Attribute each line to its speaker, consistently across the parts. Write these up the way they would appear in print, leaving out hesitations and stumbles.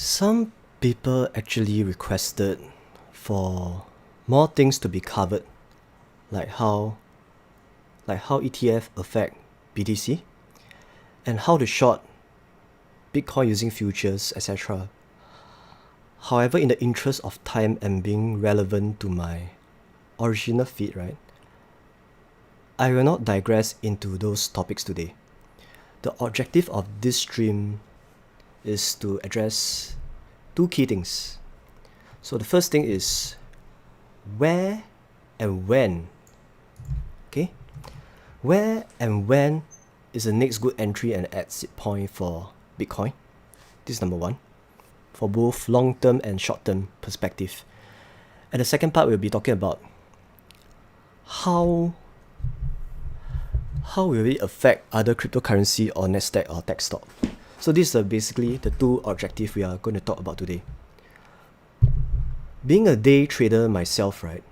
Speaker 1: Some people actually requested for more things to be covered, like how ETF affect BTC and how to short Bitcoin using futures, etc. However, in the interest of time and being relevant to my original feed, right, I will not digress into those topics today. The objective of this stream is to address two key things. So the first thing is where and when. Okay? Where and when is the next good entry and exit point for Bitcoin? This is number one, for both long-term and short-term perspective. And the second part, we'll be talking about how will it affect other cryptocurrency or Nasdaq or tech stock. So these are basically the two objectives we are going to talk about today. Being a day trader myself, right,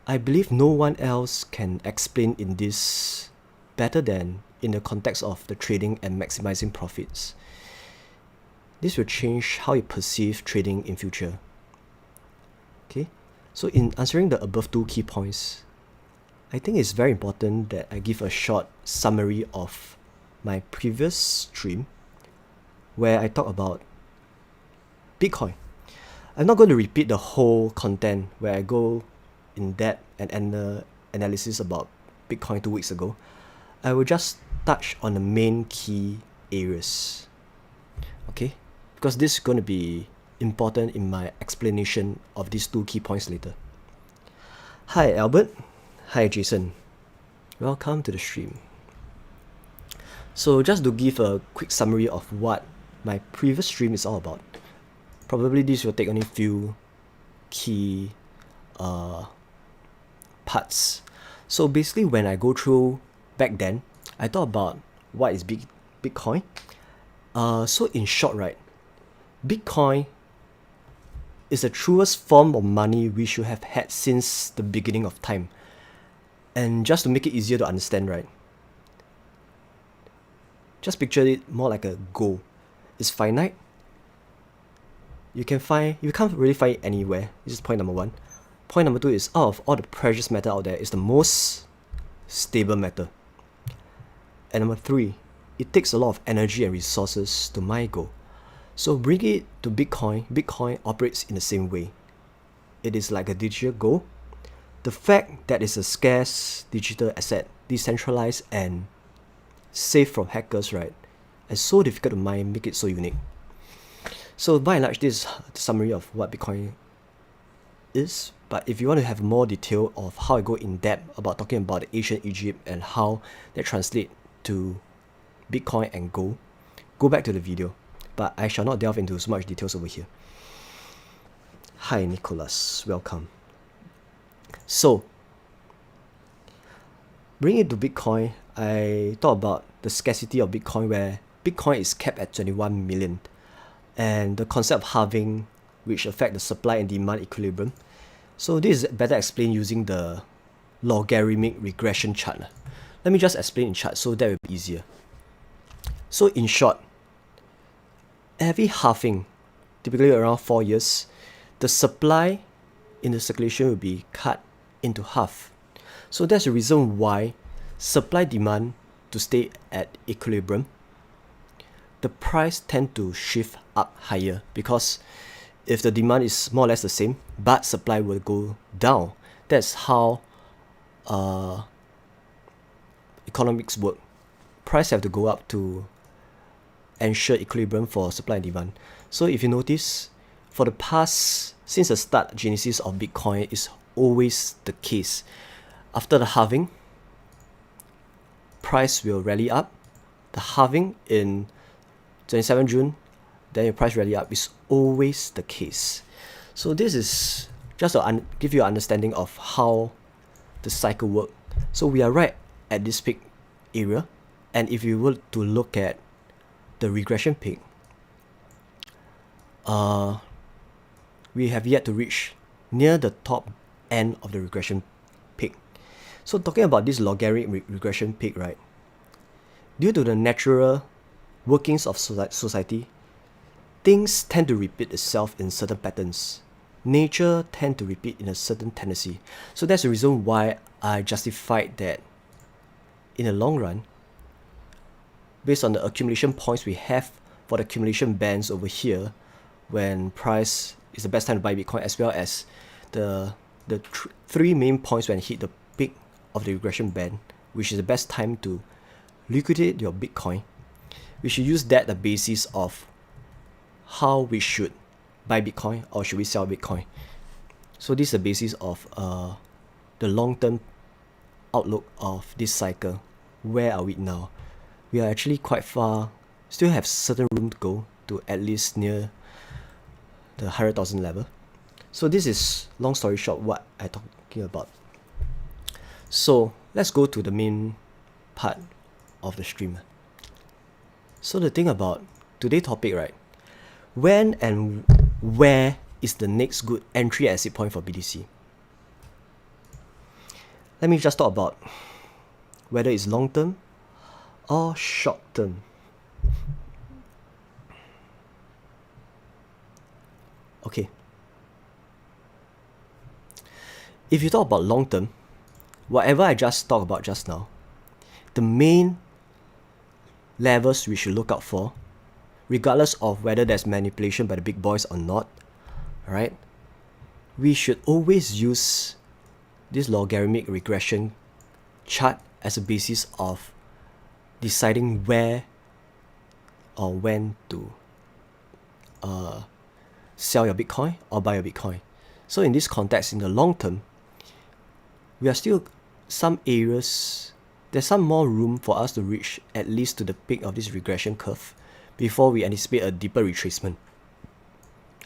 Speaker 1: I believe no one else can explain in this better than in the context of the trading and maximizing profits. This will change how you perceive trading in future. Okay, so in answering the above two key points, I think it's very important that I give a short summary of my previous stream where I talk about Bitcoin. I'm not going to repeat the whole content where I go in depth and analysis about Bitcoin 2 weeks ago. I will just touch on the main key areas. Okay? Because this is going to be important in my explanation of these two key points later. Hi Albert. Hi Jason. Welcome to the stream. So just to give a quick summary of what my previous stream is all about. Probably this will take only few key parts. So basically when I go through back then, I thought about what is Bitcoin. So in short, right, Bitcoin is the truest form of money we should have had since the beginning of time. And just to make it easier to understand, right, just picture it more like a goal. It's finite. You can't really find it anywhere. This is point number one. Point number two is, out of all the precious metal out there, it's the most stable metal. And number three, it takes a lot of energy and resources to mine gold. So bring it to Bitcoin. Bitcoin operates in the same way. It is like a digital gold. The fact that it's a scarce digital asset, decentralized and safe from hackers, right, and so difficult to mine, make it so unique. So by and large, this is the summary of what Bitcoin is. But if you want to have more detail of how I go in depth about talking about the ancient Egypt and how they translate to Bitcoin and gold, go back to the video. But I shall not delve into so much details over here. Hi Nicholas, welcome. So, bringing it to Bitcoin, I thought about the scarcity of Bitcoin, where Bitcoin is capped at 21 million. And the concept of halving, which affect the supply and demand equilibrium. So this is better explained using the logarithmic regression chart. Let me just explain in chart so that will be easier. So in short, every halving, typically around 4 years, the supply in the circulation will be cut into half. So that's the reason why supply demand to stay at equilibrium, the price tend to shift up higher, because if the demand is more or less the same but supply will go down. That's how economics work. Price have to go up to ensure equilibrium for supply and demand. So if you notice, for the past, since the start genesis of Bitcoin, is always the case. After the halving, price will rally up. The halving in 27 June, then your price rally up, is always the case. So this is just to give you an understanding of how the cycle works. So we are right at this peak area, and if you were to look at the regression peak, we have yet to reach near the top end of the regression peak. So talking about this logarithmic regression peak, right, due to the natural workings of society, things tend to repeat itself in certain patterns. Nature tend to repeat in a certain tendency. So that's the reason why I justified that in the long run, based on the accumulation points we have for the accumulation bands over here, when price is the best time to buy Bitcoin, as well as the three main points when it hit the peak of the regression band, which is the best time to liquidate your Bitcoin. We should use that the basis of how we should buy Bitcoin or should we sell Bitcoin. So this is the basis of the long-term outlook of this cycle. Where are we now? We are actually quite far, still have certain room to go to at least near the 100,000 level. So this is, long story short, what I'm talking about. So let's go to the main part of the stream. So the thing about today's topic, right? When and where is the next good entry exit point for BTC? Let me just talk about whether it's long term or short term. Okay. If you talk about long term, whatever I just talked about just now, the main levels we should look out for, regardless of whether there's manipulation by the big boys or not, right? We should always use this logarithmic regression chart as a basis of deciding where or when to sell your Bitcoin or buy your Bitcoin. So in this context, in the long term, we are still some areas, there's some more room for us to reach at least to the peak of this regression curve before we anticipate a deeper retracement.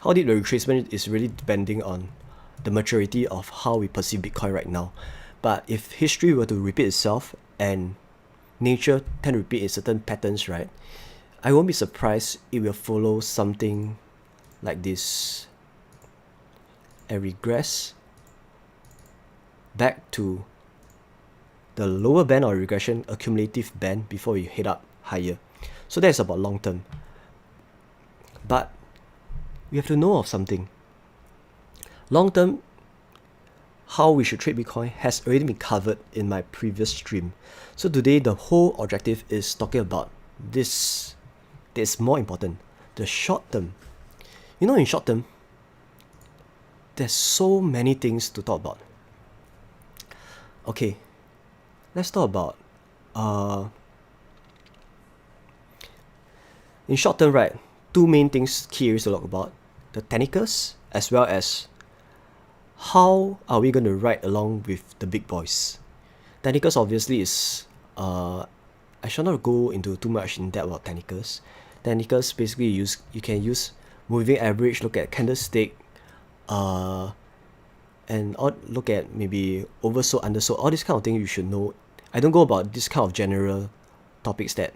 Speaker 1: How deep the retracement is really depending on the maturity of how we perceive Bitcoin right now. But if history were to repeat itself and nature tend to repeat in certain patterns, right, I won't be surprised it will follow something like this and regress back to the lower band or regression accumulative band before you head up higher. So that's about long term. But we have to know of something. Long term, how we should trade Bitcoin has already been covered in my previous stream. So today the whole objective is talking about this that's more important, the short term. You know, in short term, there's so many things to talk about. Okay, let's talk about in short term, right, two main things key areas to talk about: the technicals as well as how are we going to ride along with the big boys. Technicals obviously is I shall not go into too much in depth about technicals. Technicals basically you can use moving average, look at candlestick, and look at maybe oversold, undersold, all this kind of thing you should know. I don't go about this kind of general topics that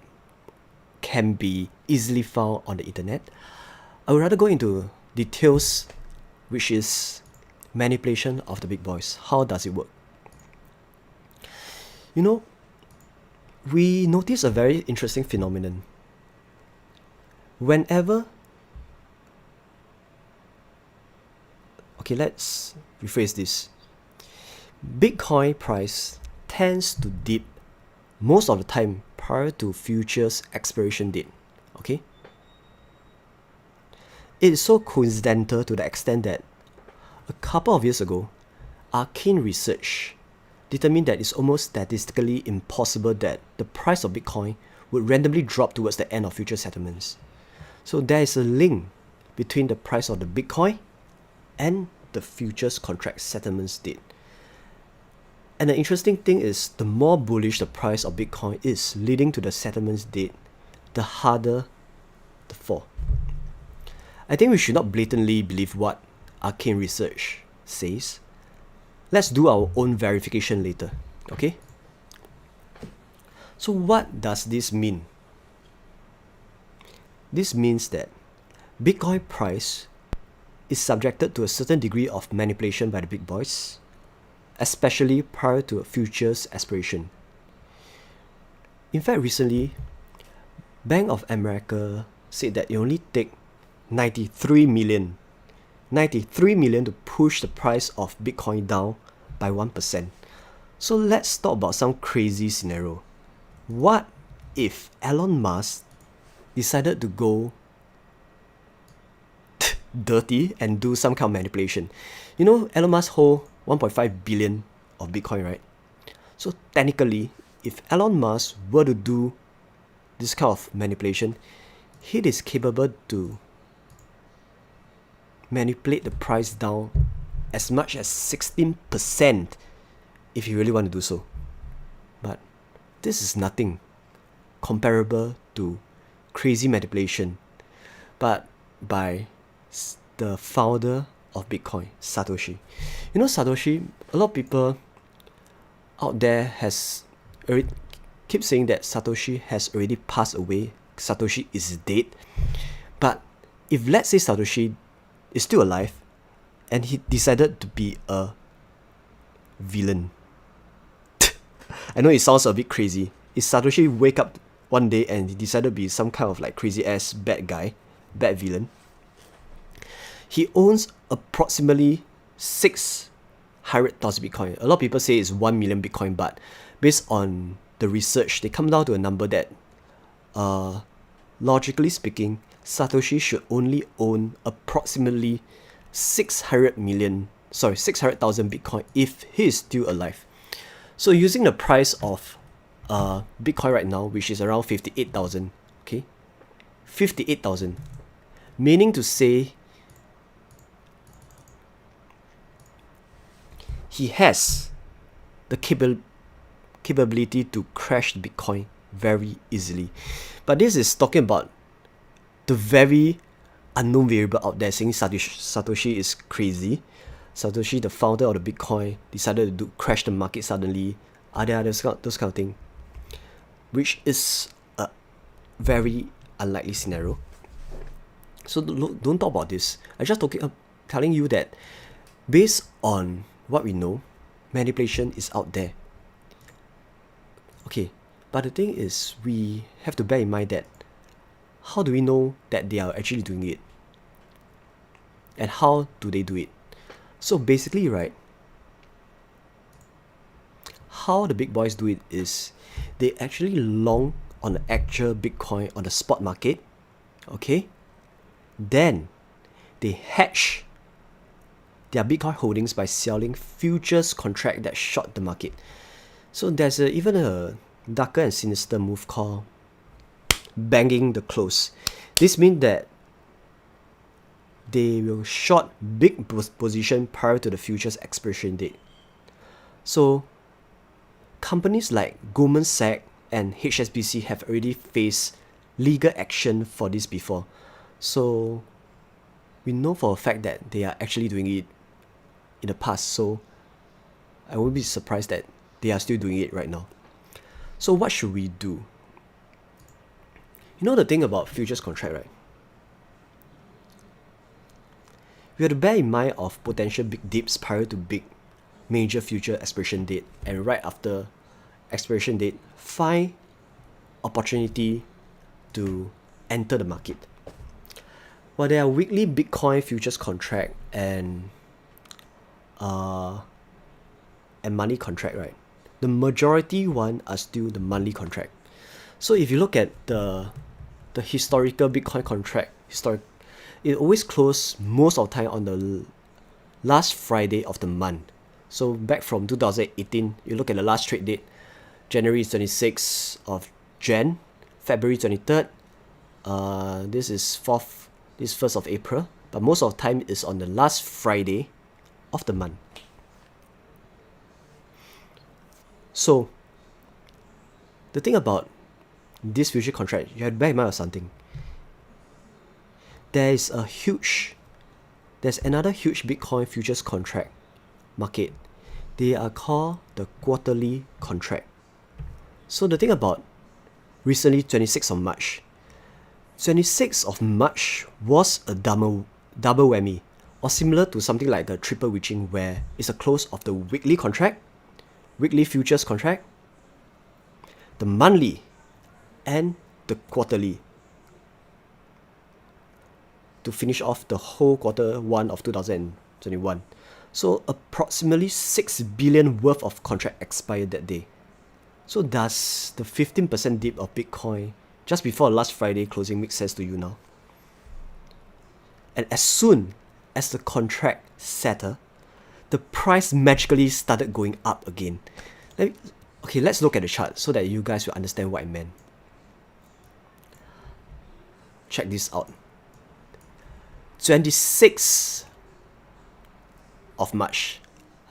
Speaker 1: can be easily found on the internet. I would rather go into details, which is manipulation of the big boys. How does it work? You know, we notice a very interesting phenomenon. Whenever, okay, let's rephrase this. Bitcoin price tends to dip most of the time prior to futures expiration date. Okay? It is so coincidental to the extent that a couple of years ago, arcane research determined that it's almost statistically impossible that the price of Bitcoin would randomly drop towards the end of future settlements. So there is a link between the price of the Bitcoin and the futures contract settlements date. And the interesting thing is, the more bullish the price of Bitcoin is leading to the settlements date, the harder the fall. I think we should not blatantly believe what arcane research says. Let's do our own verification later, okay? So what does this mean? This means that Bitcoin price is subjected to a certain degree of manipulation by the big boys, especially prior to a futures expiration. In fact, recently, Bank of America said that it only take 93 million. 93 million to push the price of Bitcoin down by 1%. So let's talk about some crazy scenario. What if Elon Musk decided to go dirty and do some kind of manipulation? You know, Elon Musk hold 1.5 billion of Bitcoin, right? So technically, if Elon Musk were to do this kind of manipulation, he is capable to manipulate the price down as much as 16% if you really want to do so. But this is nothing comparable to crazy manipulation but by the founder of Bitcoin, Satoshi. You know, Satoshi, a lot of people out there has already keep saying that Satoshi has already passed away, Satoshi is dead. But if let's say Satoshi is still alive and he decided to be a villain, I know it sounds a bit crazy. If Satoshi wake up one day and he decided to be some kind of like crazy ass bad guy, bad villain, he owns approximately 600,000 Bitcoin. A lot of people say it's 1 million Bitcoin, but based on the research, they come down to a number that, logically speaking, Satoshi should only own approximately 600,000 Bitcoin if he is still alive. So using the price of Bitcoin right now, which is around 58,000, okay, 58,000, meaning to say he has the capability to crash the Bitcoin very easily. But this is talking about the very unknown variable out there, saying Satoshi is crazy. Satoshi, the founder of the Bitcoin, decided to crash the market suddenly. Are there those kind of thing? Which is a very unlikely scenario. So don't talk about this. I'm just telling you that based on what we know, manipulation is out there. Okay, but the thing is, we have to bear in mind that how do we know that they are actually doing it? And how do they do it? So basically, right, how the big boys do it is they actually long on the actual Bitcoin on the spot market, okay? Then they hedge their Bitcoin holdings by selling futures contract that short the market. So there's even a darker and sinister move called banging the close. This means that they will short big position prior to the futures expiration date. So companies like Goldman Sachs and HSBC have already faced legal action for this before. So we know for a fact that they are actually doing it in the past. So I won't be surprised that they are still doing it right now. So what should we do? You know the thing about futures contract, right? We have to bear in mind of potential big dips prior to big major future expiration date, and right after expiration date, find opportunity to enter the market. While there are weekly Bitcoin futures contract and monthly contract, right? The majority one are still the monthly contract. So if you look at the historical Bitcoin contract, it always close most of the time on the last Friday of the month. So back from 2018, you look at the last trade date, January 26th of Jan, February 23rd, this is 1st of April, but most of the time is on the last Friday of the month. So the thing about this future contract, you have to bear in mind of something. There's another huge Bitcoin futures contract market. They are called the quarterly contract. So the thing about recently 26th of March. 26th of March was a double whammy, or similar to something like the triple witching, where it's a close of the weekly contract, weekly futures contract, the monthly, and the quarterly. to finish off the whole quarter one of 2021. So approximately 6 billion worth of contract expired that day. So does the 15% dip of Bitcoin just before last Friday closing make sense to you now? And as soon as the contract settled, the price magically started going up again. Let's look at the chart so that you guys will understand what I meant. Check this out. 26th of March.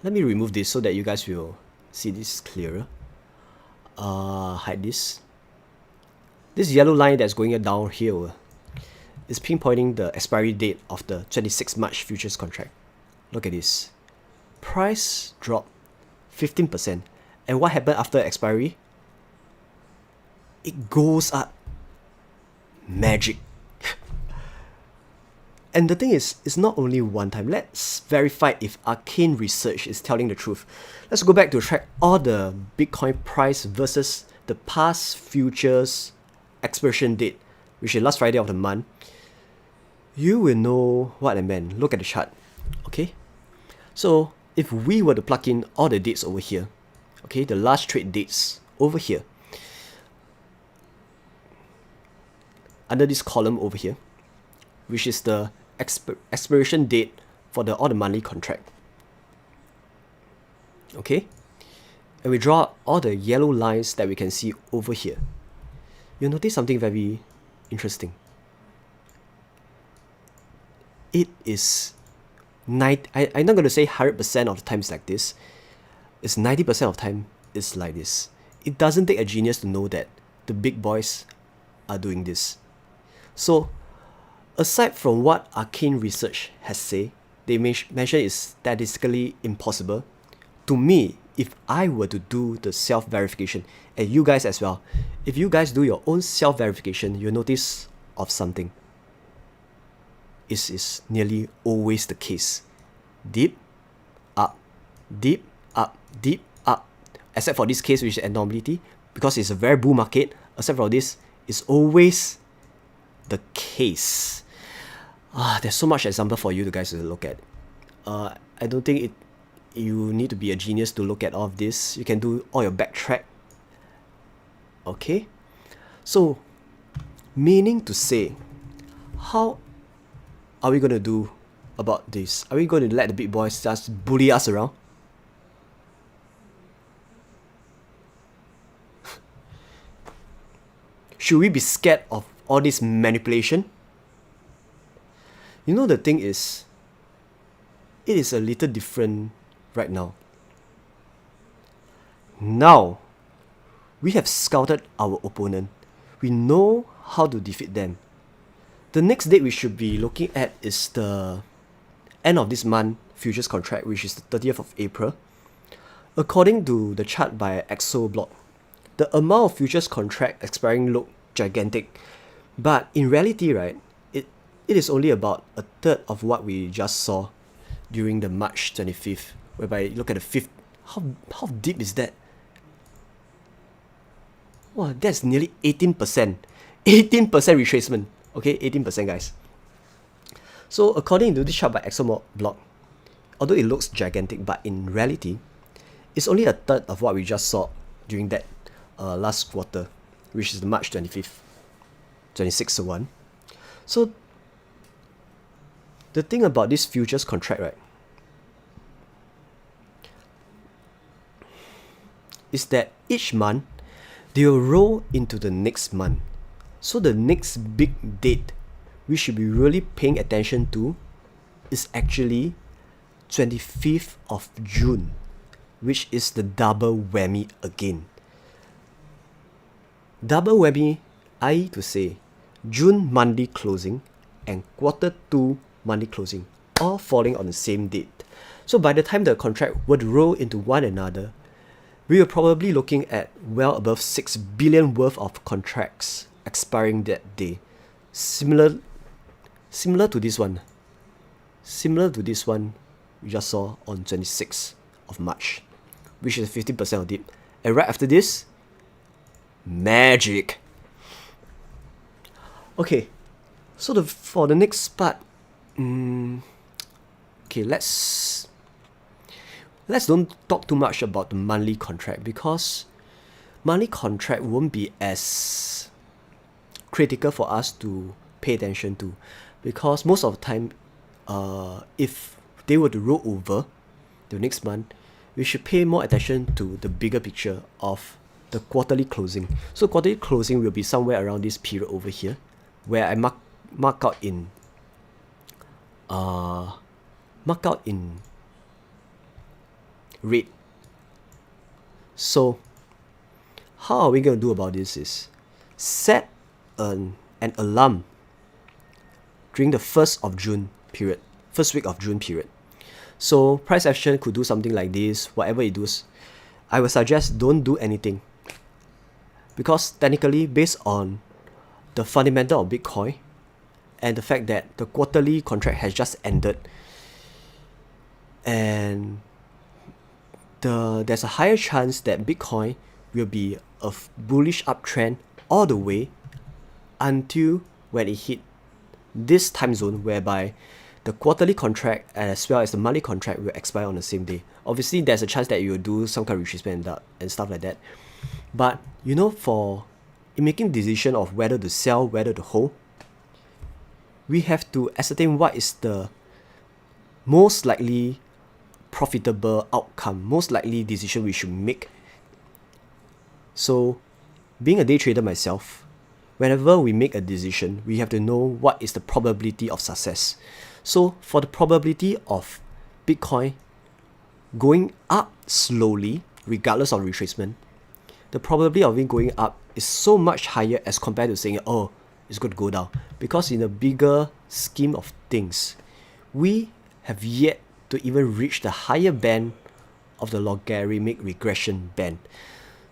Speaker 1: Let me remove this so that you guys will see this clearer. Hide this. This yellow line that's going down here is pinpointing the expiry date of the 26th March futures contract. Look at this. Price dropped 15%. And what happened after expiry? It goes up. Magic. And the thing is, it's not only one time. Let's verify if Arcane Research is telling the truth. Let's go back to track all the Bitcoin price versus the past futures expiration date, which is last Friday of the month. You will know what I meant. Look at the chart. Okay? So, if we were to plug in all the dates over here, okay, the last trade dates over here, under this column over here, which is the expiration date for all the monthly contract. Okay? And we draw all the yellow lines that we can see over here. You'll notice something very interesting. It is I'm not going to say 100% of the times like this. It's 90% of the time it's like this. It doesn't take a genius to know that the big boys are doing this. So, aside from what Arcane Research has said, they mention is statistically impossible. To me, if I were to do the self-verification, and you guys as well, if you guys do your own self-verification, you'll notice of something. It is nearly always the case. Dip, up, dip, up, dip, up. Except for this case, which is anomaly, because it's a very bull market. Except for this, it's always the case. There's so much example for you guys to look at. I don't think you need to be a genius to look at all of this. You can do all your backtrack. Okay? So, meaning to say, how are we going to do about this? Are we going to let the big boys just bully us around? Should we be scared of all this manipulation? You know, the thing is, it is a little different right now. Now, we have scouted our opponent. We know how to defeat them. The next date we should be looking at is the end of this month futures contract, which is the 30th of April. According to the chart by ExoBlock, the amount of futures contract expiring look gigantic. But in reality, right, it is only about a third of what we just saw during the March 25th, whereby you look at the 5th. How deep is that? Wow, that's nearly 18%. 18% retracement. Okay, 18% guys. So according to this chart by ExoBlock, although it looks gigantic, but in reality, it's only a third of what we just saw during that last quarter, which is the March 25th, 26th one. So the thing about this futures contract, right, is that each month they will roll into the next month. So the next big date we should be really paying attention to is actually 25th of June, which is the double whammy again. Double whammy, i.e. to say, June monthly closing and quarter 2 monthly closing, all falling on the same date. So by the time the contract would roll into one another, we are probably looking at well above 6 billion worth of contracts expiring that day. Similar to this one. Similar to this one we just saw on 26th of March, which is 50% of dip. And right after this, magic. Okay, So for the next part, okay, let's don't talk too much about the monthly contract, because monthly contract won't be as critical for us to pay attention to, because most of the time, if they were to roll over the next month, we should pay more attention to the bigger picture of the quarterly closing. So quarterly closing will be somewhere around this period over here, where I mark out in red. So how are we going to do about this is set an alarm during the first week of June period. So price action could do something like this. Whatever it does, I would suggest don't do anything, because technically, based on the fundamental of Bitcoin and the fact that the quarterly contract has just ended, and there's a higher chance that Bitcoin will be a bullish uptrend all the way until when it hit this time zone, whereby the quarterly contract as well as the monthly contract will expire on the same day. Obviously, there's a chance that you will do some kind of retracement and stuff like that. But in making decision of whether to sell, whether to hold, we have to ascertain what is the most likely profitable outcome, most likely decision we should make. So, being a day trader myself, whenever we make a decision, we have to know what is the probability of success. So for the probability of Bitcoin going up slowly, regardless of retracement, the probability of it going up is so much higher as compared to saying, oh, it's going to go down. Because in the bigger scheme of things, we have yet to even reach the higher band of the logarithmic regression band.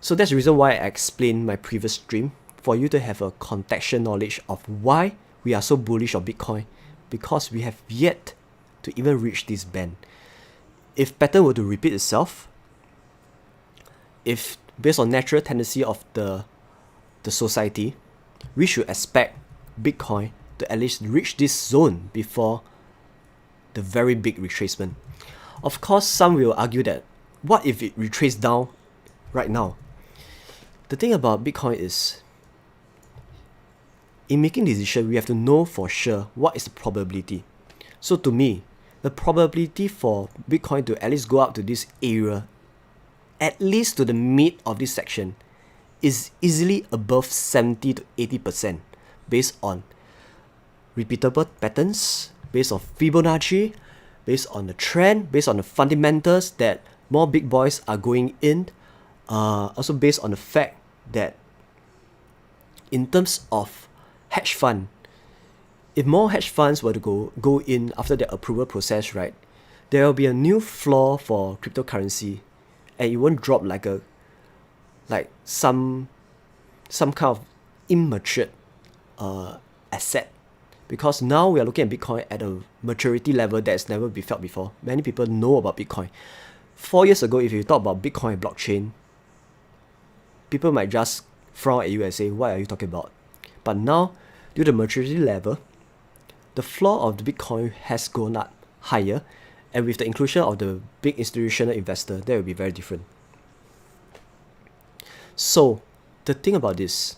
Speaker 1: So that's the reason why I explained my previous stream, for you to have a contextual knowledge of why we are so bullish on Bitcoin, because we have yet to even reach this band. If pattern were to repeat itself, if based on natural tendency of the society, we should expect Bitcoin to at least reach this zone before the very big retracement. Of course, some will argue that, what if it retraces down right now? The thing about Bitcoin is, in making decision, we have to know for sure what is the probability. So to me, the probability for Bitcoin to at least go up to this area, at least to the mid of this section, is easily above 70 to 80% based on repeatable patterns, based on Fibonacci, based on the trend, based on the fundamentals that more big boys are going in, also based on the fact that in terms of hedge fund, if more hedge funds were to go in after the approval process, right, there will be a new floor for cryptocurrency, and it won't drop like some kind of immature asset, because now we are looking at Bitcoin at a maturity level that's never been felt before. Many people know about Bitcoin. 4 years ago, if you talk about Bitcoin and blockchain, people might just frown at you and say, what are you talking about? But now, due to the maturity level, the floor of the Bitcoin has gone up higher, and with the inclusion of the big institutional investor, that will be very different. So, the thing about this,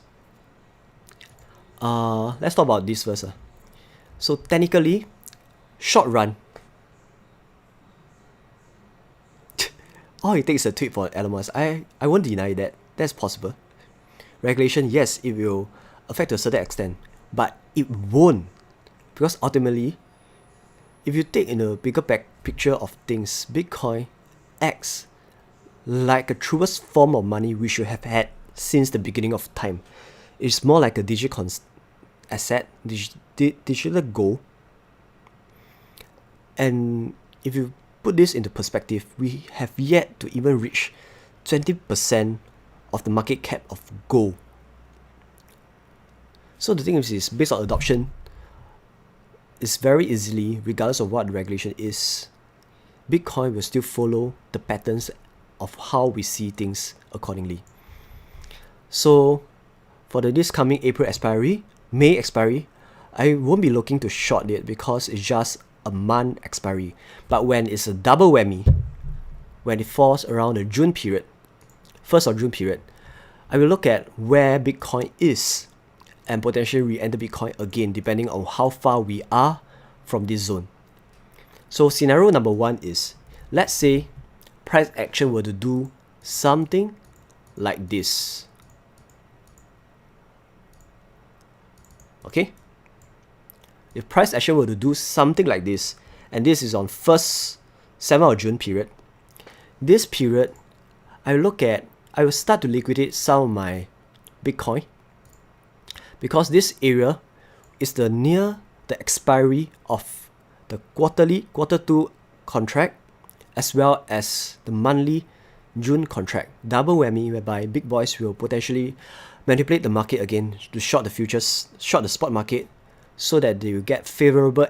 Speaker 1: let's talk about this first. So technically, short run, all it takes is a tweet for Elon Musk. I won't deny that. That's possible. Regulation, yes, it will affect to a certain extent, but it won't, because ultimately, if you take in a bigger picture of things, Bitcoin acts like a truest form of money we should have had since the beginning of time. It's more like a digital asset, digital gold. And if you put this into perspective, we have yet to even reach 20% of the market cap of gold. So the thing is based on adoption, it's very easily, regardless of what the regulation is, Bitcoin will still follow the patterns of how we see things accordingly. So for this coming April expiry, May expiry, I won't be looking to short it because it's just a month expiry. But when it's a double whammy, when it falls around the June period, 1st of June period, I will look at where Bitcoin is and potentially re-enter Bitcoin again depending on how far we are from this zone. So scenario number 1 is, let's say price action were to do something like this. Okay? If price action were to do something like this, and this is on 7th of June period, this period, I will start to liquidate some of my Bitcoin because this area is near the expiry of the quarter 2 contract as well as the monthly June contract. Double whammy, whereby big boys will potentially manipulate the market again to short the futures, short the spot market, so that they will get favorable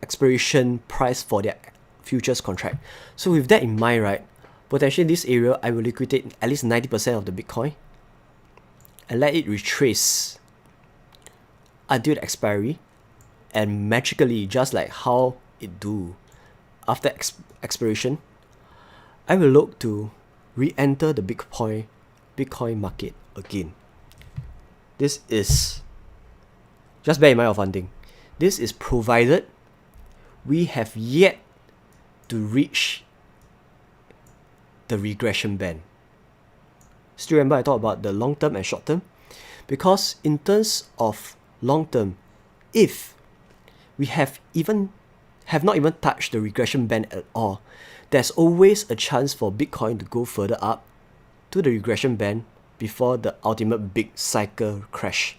Speaker 1: expiration price for their futures contract. So with that in mind, right, potentially this area I will liquidate at least 90% of the Bitcoin and let it retrace until the expiry, and magically, just like how it do after expiration, I will look to re-enter the Bitcoin market again. This is, just bear in mind of one thing, this is provided we have yet to reach the regression band. Still remember I talked about the long term and short term? Because in terms of long term, if we have not even touched the regression band at all, there's always a chance for Bitcoin to go further up to the regression band before the ultimate big cycle crash.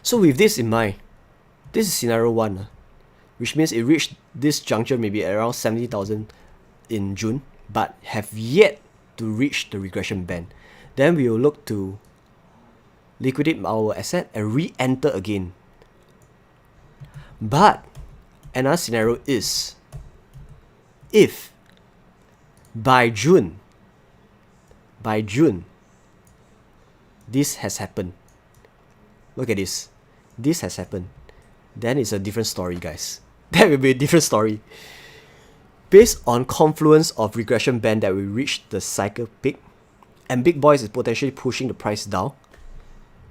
Speaker 1: So with this in mind, this is scenario 1, which means it reached this juncture maybe around 70,000 in June, but have yet to reach the regression band. Then we will look to liquidate our asset and re-enter again. But another scenario is, if by June this has happened, look at this has happened, then it's a different story, guys. That will be a different story. Based on confluence of regression band that we reach the cycle peak, and big boys is potentially pushing the price down,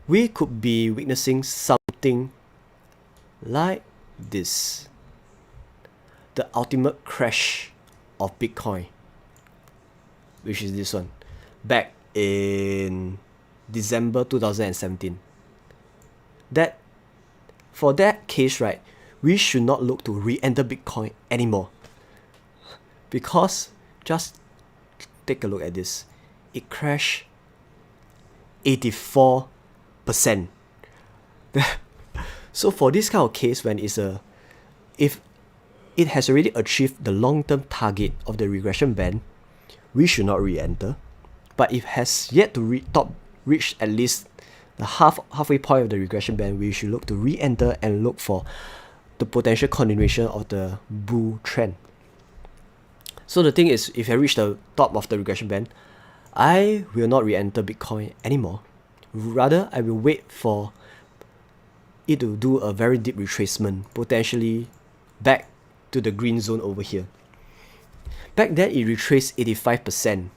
Speaker 1: we could be witnessing something like this. The ultimate crash of Bitcoin, which is this one, back in December 2017. That, for that case, right, we should not look to re-enter Bitcoin anymore. Because just take a look at this. It crashed 84%. So for this kind of case, when if it has already achieved the long-term target of the regression band, we should not re-enter. But if it has yet to reach at least the halfway point of the regression band, we should look to re-enter and look for the potential continuation of the bull trend. So the thing is, if I reach the top of the regression band, I will not re-enter Bitcoin anymore. Rather, I will wait for it to do a very deep retracement, potentially back to the green zone over here. Back then, it retraced 85%.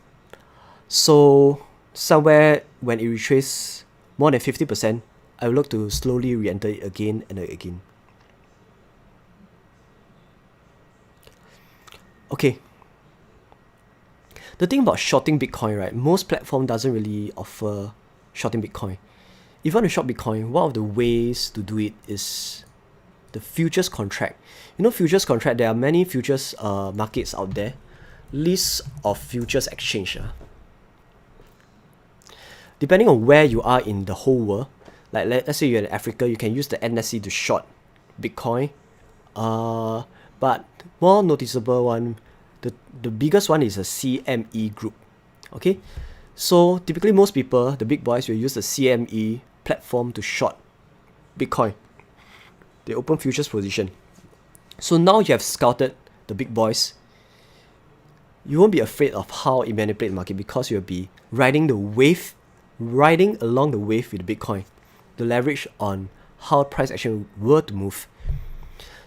Speaker 1: So somewhere when it retraces more than 50%, I will look to slowly re-enter it again and again. Okay. The thing about shorting Bitcoin, right? Most platform doesn't really offer shorting Bitcoin. If you want to short Bitcoin, one of the ways to do it is the futures contract. You know, futures contract, there are many futures markets out there. Lists of futures exchange. Depending on where you are in the whole world, like let's say you're in Africa, you can use the NSE to short Bitcoin. But more noticeable one, the biggest one is a CME group. Okay, so typically most people, the big boys, will use the CME platform to short Bitcoin. They open futures position. So now you have scouted the big boys. You won't be afraid of how it manipulates the market because you'll be riding along the wave with Bitcoin. The leverage on how price action were to move.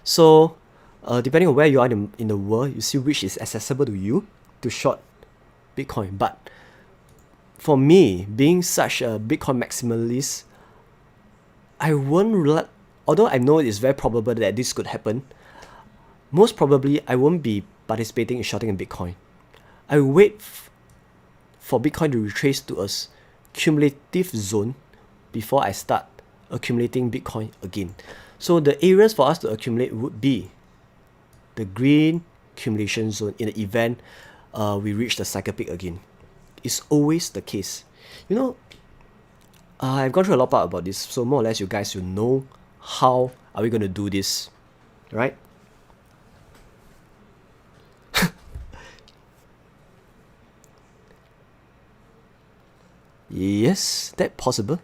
Speaker 1: So depending on where you are in the world, you see which is accessible to you to short Bitcoin. But for me, being such a Bitcoin maximalist, I won't, although I know it is very probable that this could happen, most probably I won't be participating in shorting in Bitcoin. I wait for Bitcoin to retrace to a cumulative zone before I start accumulating Bitcoin again. So the areas for us to accumulate would be the green accumulation zone in the event we reach the cycle peak again. It's always the case. You know, I've gone through a lot about this, so more or less you guys will know how are we going to do this, right? Yes, that's possible.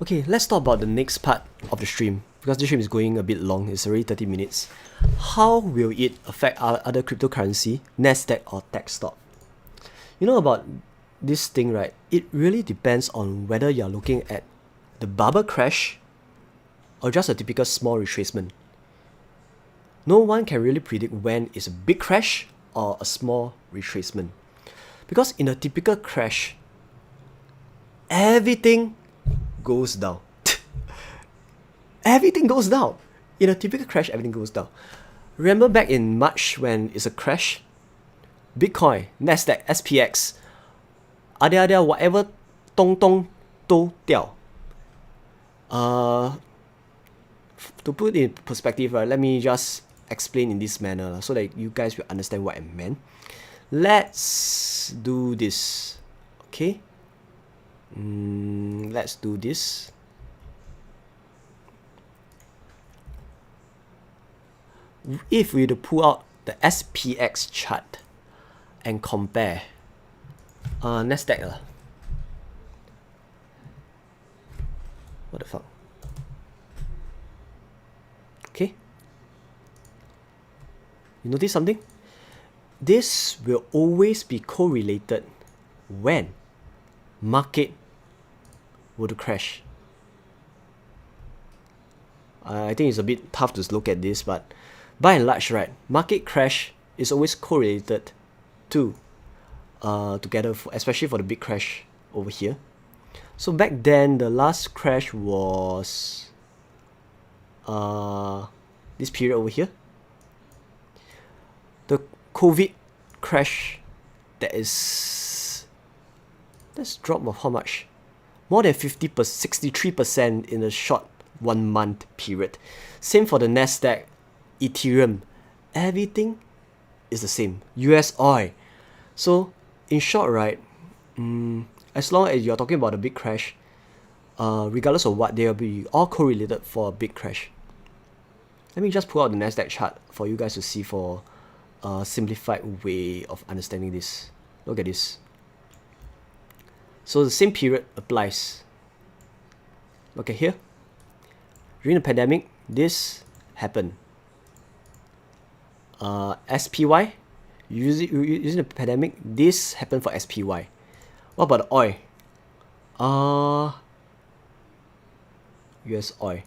Speaker 1: Okay, let's talk about the next part of the stream, because the stream is going a bit long. It's already 30 minutes. How will it affect our other cryptocurrency, Nasdaq or tech stock? You know about this thing, right? It really depends on whether you're looking at the bubble crash or just a typical small retracement. No one can really predict when it's a big crash or a small retracement. Because in a typical crash, everything goes down. Everything goes down. In a typical crash, everything goes down. Remember back in March when it's a crash? Bitcoin, Nasdaq, SPX, ada whatever 东东都掉. To put it in perspective, right, let me just explain in this manner so that you guys will understand what I meant. Let's do this. Okay? Let's do this. If we were to pull out the SPX chart and compare Nasdaq, what the fuck? Okay, you notice something? This will always be correlated when market were to crash. I think it's a bit tough to look at this, but by and large, right, market crash is always correlated to together, especially for the big crash over here. So back then, the last crash was this period over here. The COVID crash, that's drop of how much? More than 63% in a short 1 month period. Same for the Nasdaq, Ethereum, everything is the same. US oil. So in short, right, as long as you're talking about a big crash, regardless of what, they will be all correlated for a big crash. Let me just pull out the Nasdaq chart for you guys to see for a simplified way of understanding this. Look at this. So the same period applies. Look at here. During the pandemic, this happened. SPY, using the pandemic, this happened for SPY. What about the oil? US oil.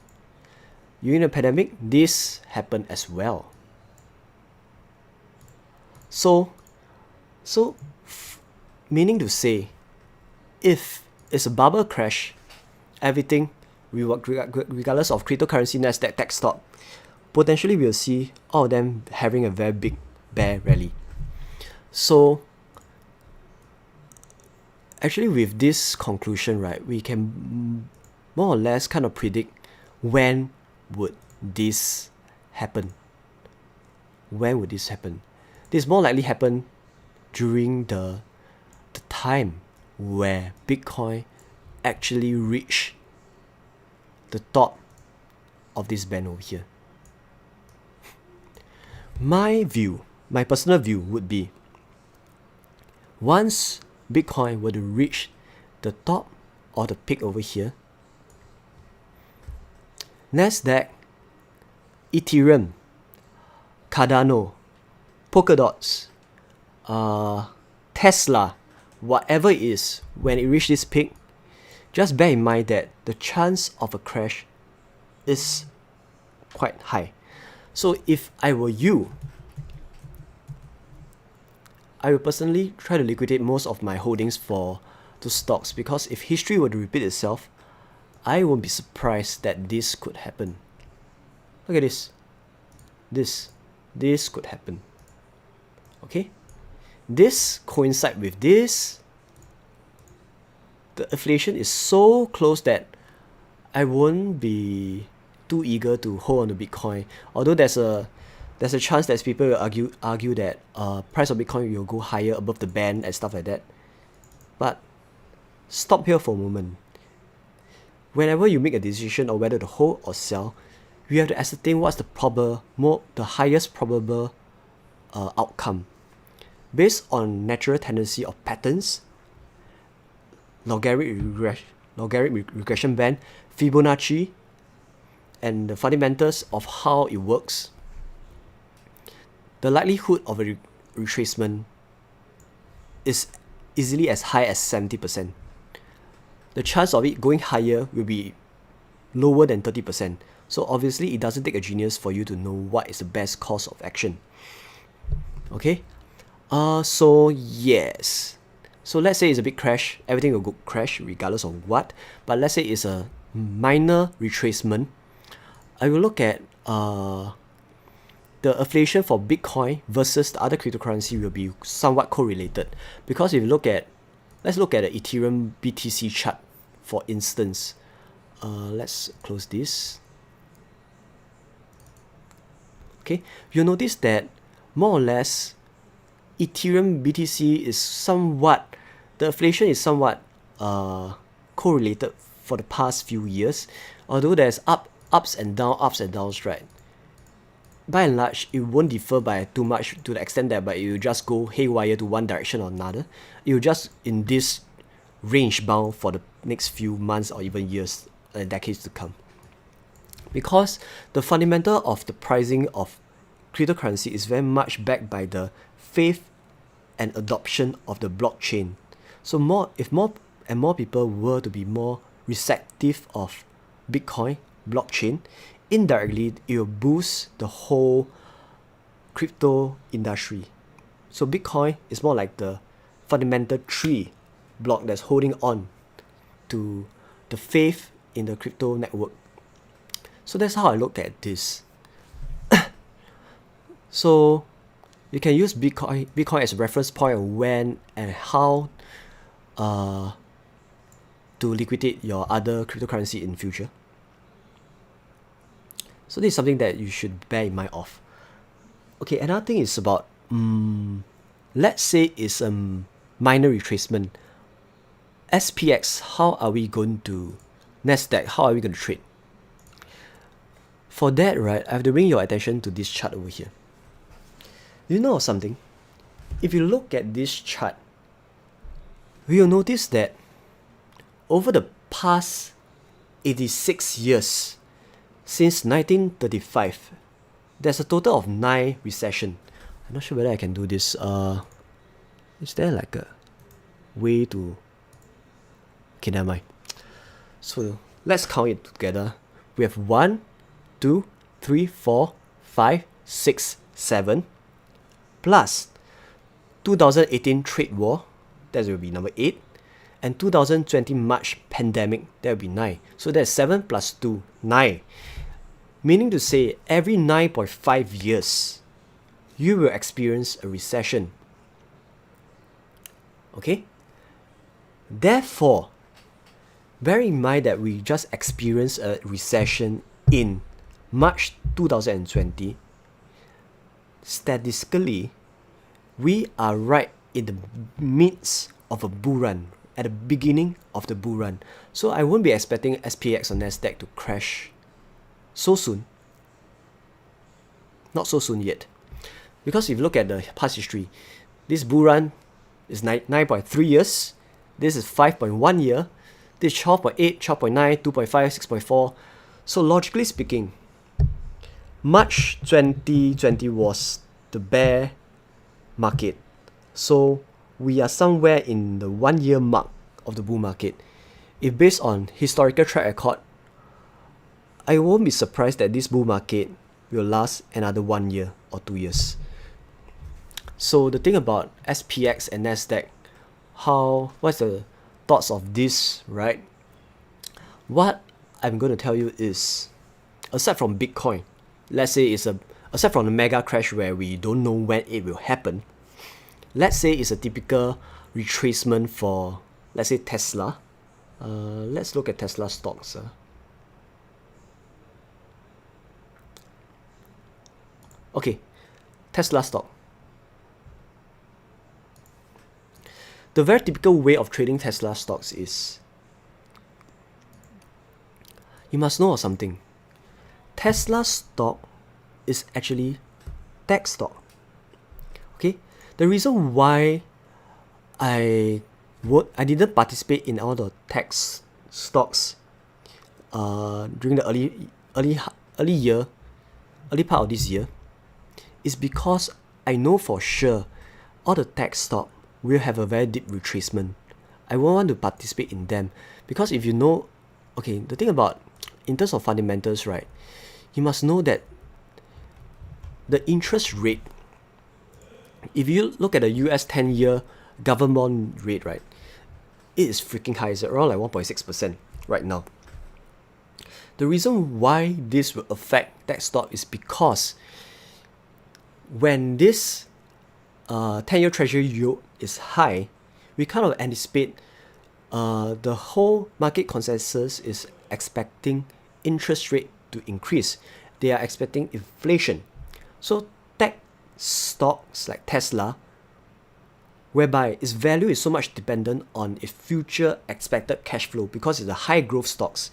Speaker 1: During the pandemic, this happened as well. So meaning to say, if it's a bubble crash, everything, regardless of cryptocurrency, Nasdaq, tech stock, potentially we'll see all of them having a very big bear rally. So actually with this conclusion, right, we can more or less kind of predict when would this happen. When would this happen? This more likely happen during the time where Bitcoin actually reach the top of this band over here. My personal view would be, once Bitcoin were to reach the top or the peak over here, Nasdaq, Ethereum, Cardano, Polkadots, Tesla, whatever it is, when it reaches this peak, just bear in mind that the chance of a crash is quite high. So if I were you, I would personally try to liquidate most of my holdings for those stocks, because if history were to repeat itself, I won't be surprised that this could happen. Look at this. This could happen. Okay? This coincide with this. The inflation is so close that I won't be too eager to hold on to Bitcoin. Although there's a chance that people will argue that price of Bitcoin will go higher above the band and stuff like that. But stop here for a moment. Whenever you make a decision on whether to hold or sell, you have to ascertain what's the highest probable outcome based on natural tendency of patterns, logarithmic regression band, Fibonacci, and the fundamentals of how it works. The likelihood of a retracement is easily as high as 70%. The chance of it going higher will be lower than 30%. So obviously it doesn't take a genius for you to know what is the best course of action. Okay? So yes. So let's say it's a big crash, everything will go crash regardless of what. But let's say it's a minor retracement. I will look at the inflation for Bitcoin versus the other cryptocurrency will be somewhat correlated. Because if you let's look at the Ethereum BTC chart, for instance. Let's close this. Okay, you'll notice that more or less Ethereum BTC is somewhat, the inflation is somewhat correlated for the past few years. Although there's ups and downs, right? By and large, it won't differ by too much to the extent that it will just go haywire to one direction or another. It will just in this range bound for the next few months or even years and decades to come. Because the fundamental of the pricing of cryptocurrency is very much backed by the faith and adoption of the blockchain. So if more and more people were to be more receptive of Bitcoin blockchain, indirectly it will boost the whole crypto industry. So Bitcoin is more like the fundamental tree block that's holding on to the faith in the crypto network. So that's how I look at this. So you can use Bitcoin as a reference point on when and how to liquidate your other cryptocurrency in future. So this is something that you should bear in mind of. Okay, another thing is about let's say it's a minor retracement. SPX, how are we going to Nasdaq, how are we going to trade? For that, right, I have to bring your attention to this chart over here. You know something? If you look at this chart, we will notice that over the past 86 years, since 1935, there's a total of 9 recessions. I'm not sure whether I can do this. Is there like a way to... Okay, never mind. So let's count it together. We have 1, 2, 3, 4, 5, 6, 7, plus 2018 trade war, that will be number 8, and 2020 March pandemic, that will be 9. So that's 7 plus 2, 9. Meaning to say, every 9.5 years, you will experience a recession. Okay? Therefore, bear in mind that we just experienced a recession in March 2020. Statistically, we are right in the midst of a bull run, at the beginning of the bull run. So I won't be expecting SPX or Nasdaq to crash so soon. Not so soon yet. Because if you look at the past history, this bull run is 9.3 years, this is 5.1 year, this is 12.8, 12.9, 2.5, 6.4. So logically speaking, March 2020 was the bear market. So we are somewhere in the 1 year mark of the bull market. If based on historical track record, I won't be surprised that this bull market will last another 1 year or 2 years. So the thing about SPX and Nasdaq, what's the thoughts of this, right? What I'm going to tell you is, aside from Bitcoin, let's say aside from the mega crash where we don't know when it will happen, let's say it's a typical retracement for, let's say, Tesla. Let's look at Tesla stocks. Okay, Tesla stock. The very typical way of trading Tesla stocks is, you must know of something. Tesla stock is actually tech stock. Okay, the reason why I didn't participate in all the tech stocks during the early part of this year is because I know for sure all the tech stock will have a very deep retracement. I won't want to participate in them because if you know, okay, the thing about, in terms of fundamentals, right, you must know that the interest rate, if you look at the US 10-year government bond rate, right, it is freaking high. It's around like 1.6% right now. The reason why this will affect tech stock is because when this 10-year treasury yield is high, we kind of anticipate the whole market consensus is expecting interest rate to increase. They are expecting inflation. So tech stocks like Tesla, whereby its value is so much dependent on its future expected cash flow because it's a high growth stocks,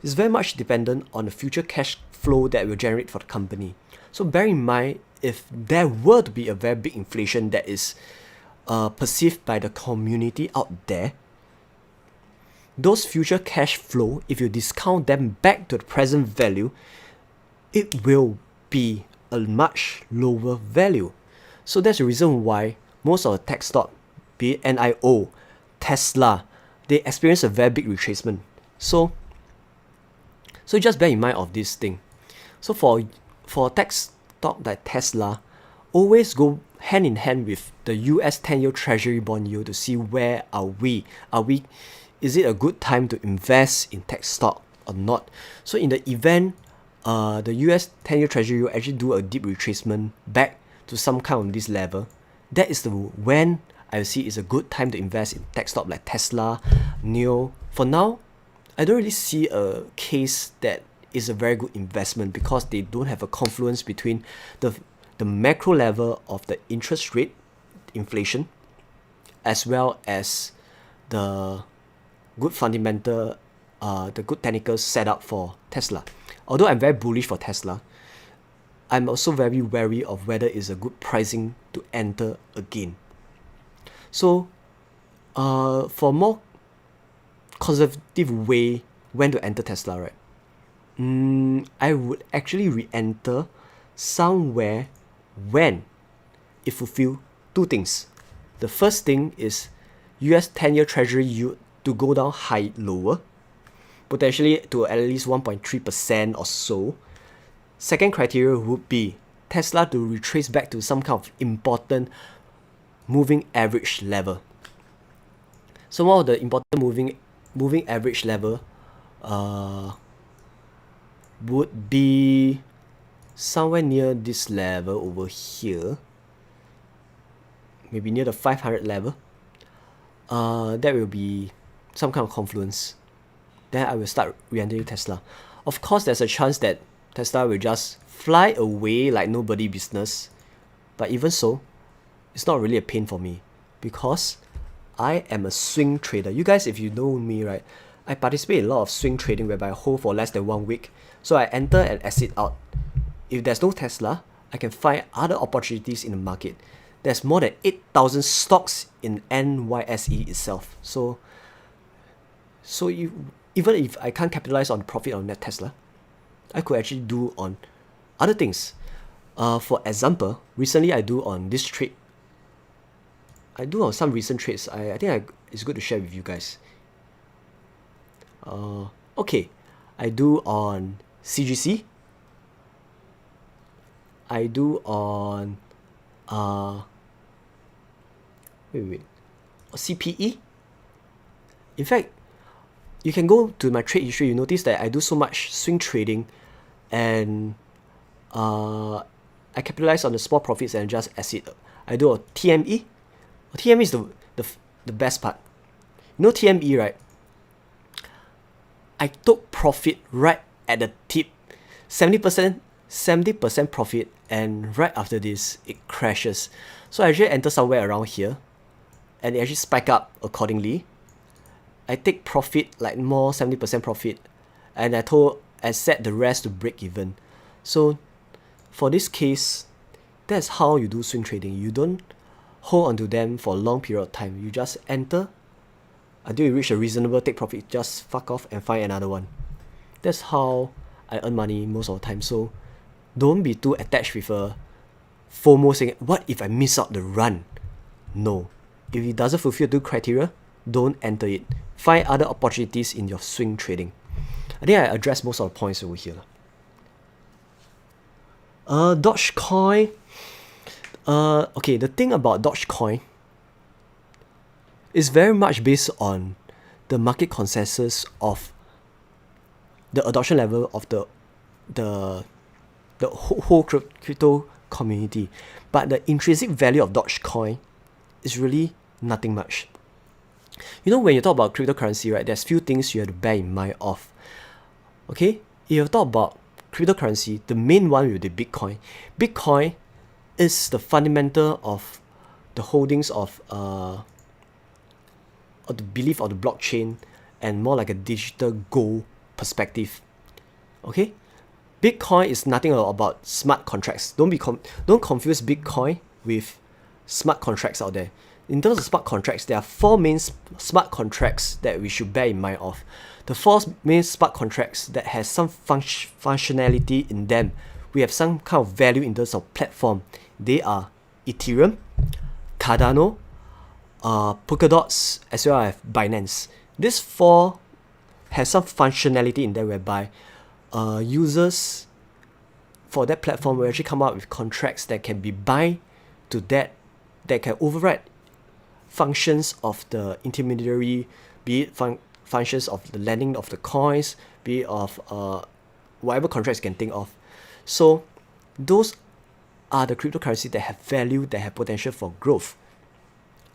Speaker 1: is very much dependent on the future cash flow that will generate for the company. So bear in mind, if there were to be a very big inflation that is perceived by the community out there, those future cash flow, if you discount them back to the present value, it will be a much lower value. So that's the reason why most of the tech stock, be it NIO, Tesla, they experience a very big retracement. So just bear in mind of this thing. So for tech stock like Tesla, always go hand in hand with the US 10-year treasury bond yield to see where are we. Is it a good time to invest in tech stock or not? So in the event the US 10-year treasury will actually do a deep retracement back to some kind of this level, that is when I see it's a good time to invest in tech stock like Tesla, NIO. For now, I don't really see a case that is a very good investment because they don't have a confluence between the macro level of the interest rate, inflation, as well as the good fundamental, the good technical setup for Tesla. Although I'm very bullish for Tesla, I'm also very wary of whether it's a good pricing to enter again. So, for more conservative way when to enter Tesla, right? I would actually re-enter somewhere when it fulfill two things. The first thing is US 10-year treasury yield to go down lower, potentially to at least 1.3% or so. Second criteria would be Tesla to retrace back to some kind of important moving average level. So one of the important moving average level would be somewhere near this level over here, maybe near the 500 level. That will be some kind of confluence. Then I will start re-entering Tesla. Of course, there's a chance that Tesla will just fly away like nobody business, but even so, it's not really a pain for me because I am a swing trader. You guys, if you know me, right, I participate in a lot of swing trading whereby I hold for less than 1 week. So I enter and exit out. If there's no Tesla, I can find other opportunities in the market. There's more than 8,000 stocks in NYSE itself. So even if I can't capitalize on the profit on that Tesla, I could actually do on other things. For example, recently I do on this trade. I do on some recent trades. I think it's good to share with you guys. Okay, I do on CGC. I do on CPE. In fact, you can go to my trade history. You notice that I do so much swing trading, and I capitalize on the small profits and just exit. I do a TME. TME is the best part. You know TME, right? I took profit right at the tip, 70% profit, and right after this it crashes. So I actually enter somewhere around here, and it actually spike up accordingly. I take profit, like more 70% profit, and I set the rest to break even. So for this case, that's how you do swing trading. You don't hold onto them for a long period of time. You just enter until you reach a reasonable take profit, just fuck off and find another one. That's how I earn money most of the time. So don't be too attached with a FOMO saying, what if I miss out the run? No. If it doesn't fulfill the criteria, don't enter it. Find other opportunities in your swing trading. I think I addressed most of the points over here. Dogecoin. Okay, the thing about Dogecoin is very much based on the market consensus of the adoption level of the whole crypto community. But the intrinsic value of Dogecoin is really nothing much. You know, when you talk about cryptocurrency, right, there's few things you have to bear in mind of. Okay, if you talk about cryptocurrency, the main one will be Bitcoin. Bitcoin is the fundamental of the holdings of the belief of the blockchain, and more like a digital gold perspective. Okay, Bitcoin is nothing about smart contracts. Don't confuse Bitcoin with smart contracts out there. In terms of smart contracts, there are four main smart contracts that we should bear in mind of. The four main smart contracts that has some functionality in them, we have some kind of value in terms of platform. They are Ethereum, Cardano, Polkadots, as well as Binance. These four have some functionality in them whereby users for that platform will actually come up with contracts that can be bind to that can override functions of the intermediary, be it functions of the lending of the coins, be it of whatever contracts you can think of. So those are the cryptocurrency that have value, that have potential for growth,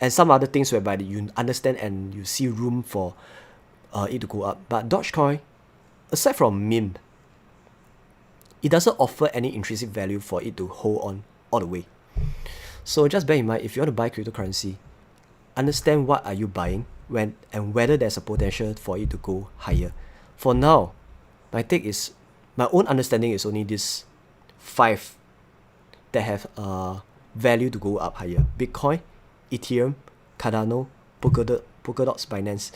Speaker 1: and some other things whereby you understand and you see room for it to go up. But Dogecoin, aside from meme, it doesn't offer any intrinsic value for it to hold on all the way. So just bear in mind, if you want to buy cryptocurrency, understand what are you buying, when and whether there's a potential for it to go higher. For now, my own understanding is only this 5 that have value to go up higher: Bitcoin, Ethereum, Cardano, Polkadots, Binance.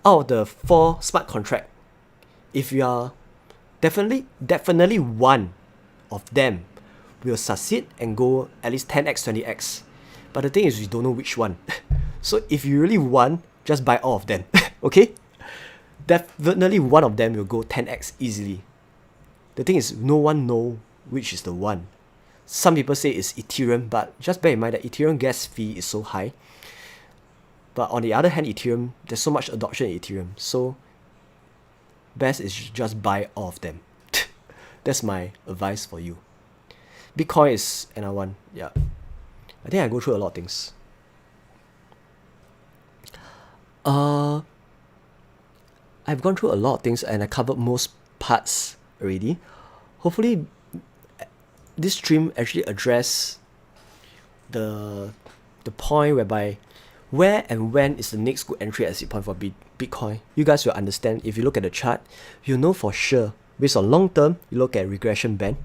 Speaker 1: Out of the 4 smart contract, if you are definitely one of them will succeed and go at least 10x, 20x. But the thing is, we don't know which one. So if you really want, just buy all of them. Okay? Definitely one of them will go 10x easily. The thing is, no one know which is the one. Some people say it's Ethereum, but just bear in mind that Ethereum gas fee is so high. But on the other hand, Ethereum, there's so much adoption in Ethereum. So best is just buy all of them. That's my advice for you. Bitcoin is another one. Yeah, I think I go through a lot of things. I've gone through a lot of things and I covered most parts already. Hopefully this stream actually address the point whereby where and when is the next good entry exit point for Bitcoin. You guys will understand. If you look at the chart, you know for sure. Based on long term, you look at regression band.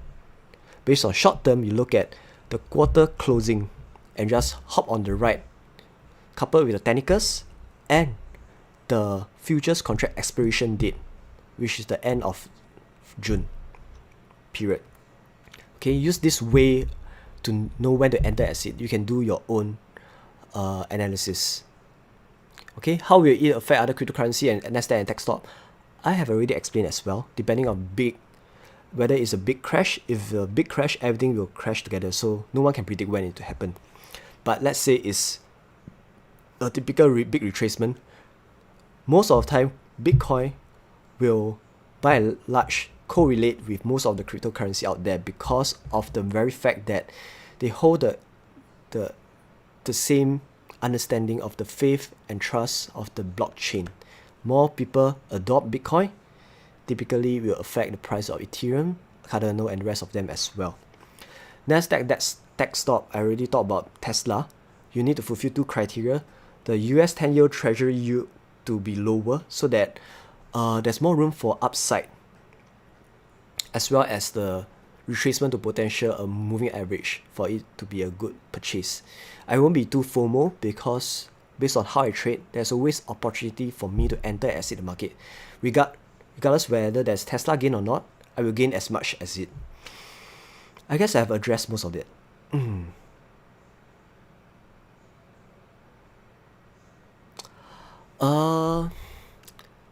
Speaker 1: Based on short term, you look at the quarter closing and just hop on the right, coupled with the technicals and the futures contract expiration date, which is the end of June period. Okay, use this way to know when to enter exit. You can do your own analysis. Okay, how will it affect other cryptocurrency and Nasdaq and tech stock? I have already explained as well. Depending on big whether it's a big crash. If a big crash, everything will crash together, so no one can predict when it will happen. But let's say it's a typical big retracement. Most of the time, Bitcoin will by and large correlate with most of the cryptocurrency out there because of the very fact that they hold the same understanding of the faith and trust of the blockchain. More people adopt Bitcoin, typically will affect the price of Ethereum, Cardano, and the rest of them as well. Nasdaq, that's tech stock. I already talked about Tesla. You need to fulfill 2 criteria: the US 10-year Treasury yield to be lower so that there's more room for upside, as well as the retracement to potential a moving average for it to be a good purchase. I won't be too FOMO because based on how I trade, there's always opportunity for me to enter and exit the market. Regardless whether there's Tesla gain or not, I will gain as much as it. I guess I have addressed most of it.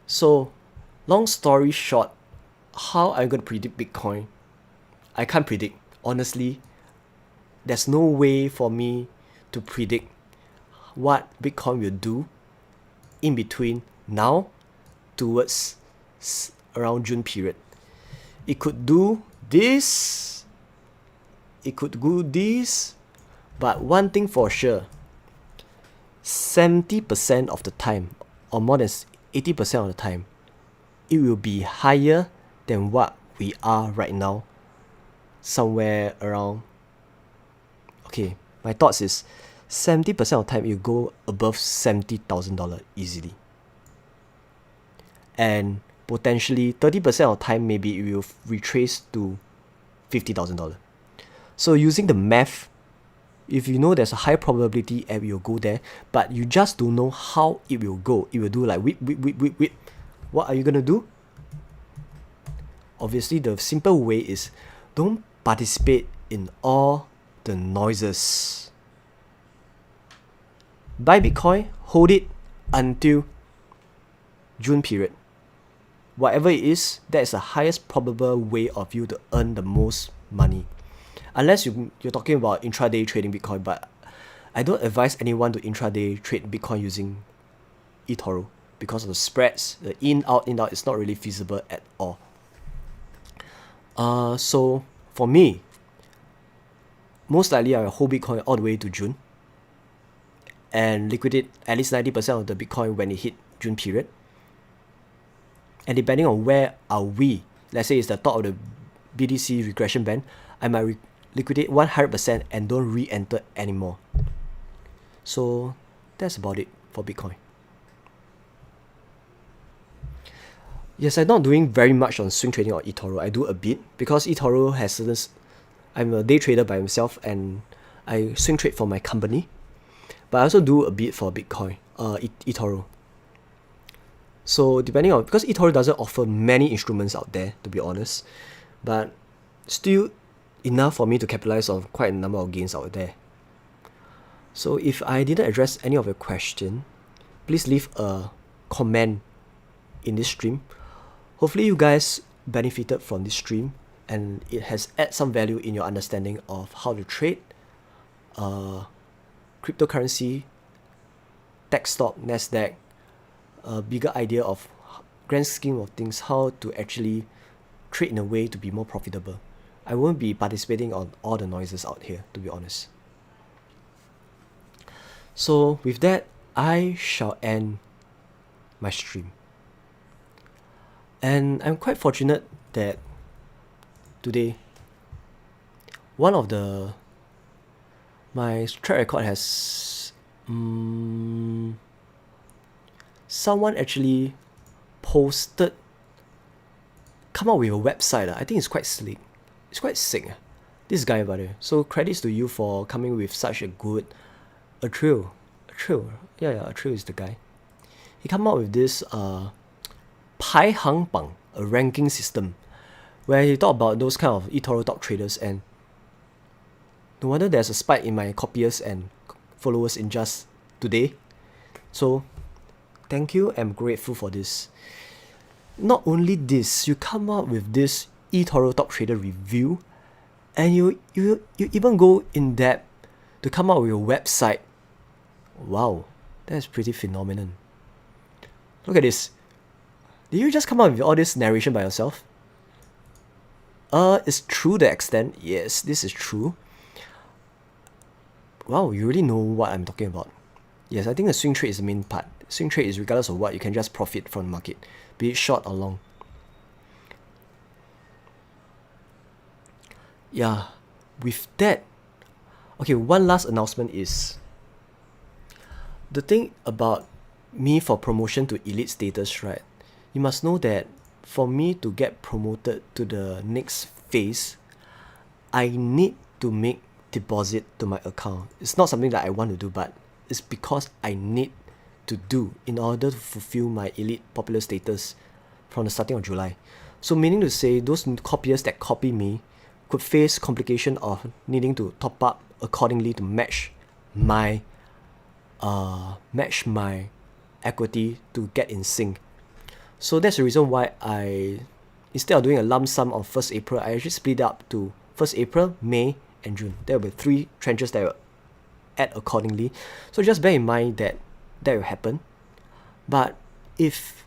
Speaker 1: So long story short, how I'm going to predict Bitcoin, I can't predict. Honestly, there's no way for me to predict what Bitcoin will do in between now towards around June period. It could do this, it could do this, but one thing for sure, 70% of the time, or more than 80% of the time, it will be higher than what we are right now, somewhere around. Okay, my thoughts is 70% of the time it will go above $70,000 easily, and potentially 30% of the time maybe it will retrace to $50,000. So using the math, if you know there's a high probability it will go there, but you just don't know how it will go, it will do like whip. What are you gonna do? Obviously, the simple way is don't participate in all the noises. Buy Bitcoin, hold it until June period. Whatever it is, that is the highest probable way of you to earn the most money. Unless you're talking about intraday trading Bitcoin, but I don't advise anyone to intraday trade Bitcoin using eToro because of the spreads, the in out, it's not really feasible at all. So for me, most likely I will hold Bitcoin all the way to June and liquidate at least 90% of the Bitcoin when it hit June period. And depending on where are we, let's say it's the top of the BTC regression band, I might liquidate 100% and don't re-enter anymore. So that's about it for Bitcoin. Yes, I'm not doing very much on swing trading or eToro. I do a bit because eToro has certain. I'm a day trader by myself and I swing trade for my company, but I also do a bit for Bitcoin, eToro. So depending on, because eToro doesn't offer many instruments out there, to be honest, but still enough for me to capitalize on quite a number of gains out there. So if I didn't address any of your question, please leave a comment in this stream. Hopefully you guys benefited from this stream and it has added some value in your understanding of how to trade cryptocurrency, tech stock, Nasdaq, a bigger idea of grand scheme of things, how to actually trade in a way to be more profitable. I won't be participating on all the noises out here, to be honest. So with that, I shall end my stream. And I'm quite fortunate that today, one of my track record has someone actually come up with a website. I think it's quite slick. It's quite sick. This guy, by the way. So credits to you for coming with such a good a trill. Yeah, a trill is the guy. He come up with this 排行榜, a ranking system, where he talk about those kind of eToro top traders, and no wonder there's a spike in my copiers and followers in just today. So thank you, I'm grateful for this. Not only this, you come up with this eToro Top Trader review, and you even go in depth to come up with your website. Wow, that's pretty phenomenal. Look at this. Did you just come up with all this narration by yourself? It's true to the extent. Yes, this is true. Wow, you really know what I'm talking about. Yes, I think the swing trade is the main part. Swing trade is regardless of what, you can just profit from the market, be it short or long. Yeah, with that, okay, one last announcement is the thing about me for promotion to elite status, right? You must know that for me to get promoted to the next phase, I need to make deposit to my account. It's not something that I want to do, but it's because I need to do in order to fulfill my elite popular status from the starting of July. So meaning to say, those copiers that copy me could face complication of needing to top up accordingly to match my equity to get in sync. So that's the reason why I, instead of doing a lump sum on 1st April, I actually split it up to 1st April, May, and June. There will be 3 tranches that will add accordingly. So just bear in mind that that will happen. But if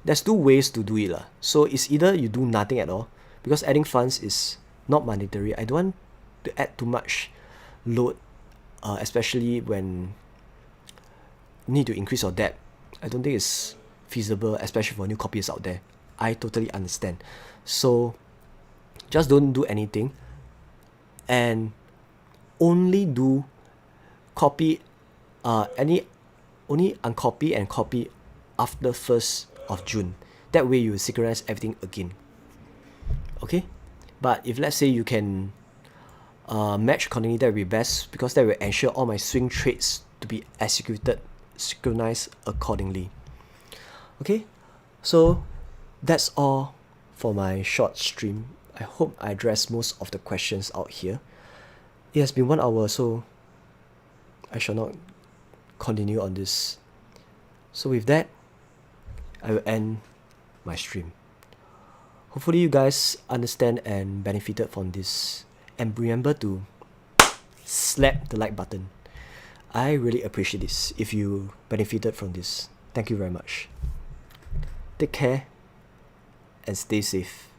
Speaker 1: there's 2 ways to do it. So it's either you do nothing at all, because adding funds is not mandatory. I don't want to add too much load, especially when you need to increase your debt. I don't think it's feasible, especially for new copiers out there. I totally understand. So just don't do anything, and only do copy only uncopy and copy after 1st of June. That way you synchronize everything again. Okay? But if let's say you can match accordingly, that would be best, because that will ensure all my swing trades to be executed, synchronized accordingly. Okay? So that's all for my short stream. I hope I addressed most of the questions out here. It has been 1 hour, so I shall not continue on this. So with that, I will end my stream. Hopefully you guys understand and benefited from this, and remember to slap the like button. I really appreciate this if you benefited from this. Thank you very much. Take care and stay safe.